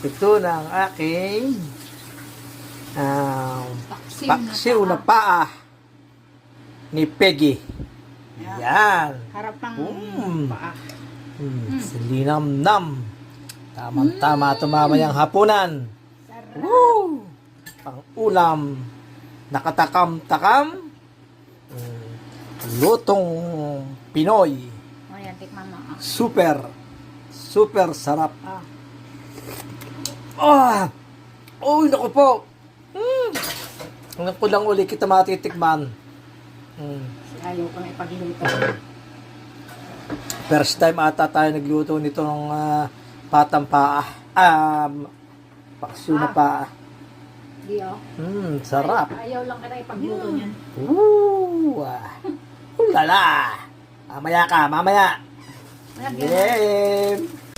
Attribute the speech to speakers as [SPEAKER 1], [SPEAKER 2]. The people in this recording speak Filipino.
[SPEAKER 1] Ito na ang aking paksiw na paa ni Peggy. Yan.
[SPEAKER 2] Harap ng paa.
[SPEAKER 1] Silinam-nam. Tamang-tama ito mamayang hapunan. Woo! Pang-ulam. Nakatakam-takam. Lutong Pinoy.
[SPEAKER 2] O yan, tikman mo.
[SPEAKER 1] Super sarap. Uy, naku po. Hanggang ko lang uli kita matitikman.
[SPEAKER 2] Ayaw ko na ipagluto.
[SPEAKER 1] First time ata tayo nagluto nito ng patang paa. Paksiw na paa.
[SPEAKER 2] Di o.
[SPEAKER 1] Sarap.
[SPEAKER 2] Ayaw lang kita ipagluto niyan.
[SPEAKER 1] Ulala. Mamaya ka, mamaya.
[SPEAKER 2] Ayan,
[SPEAKER 1] Game.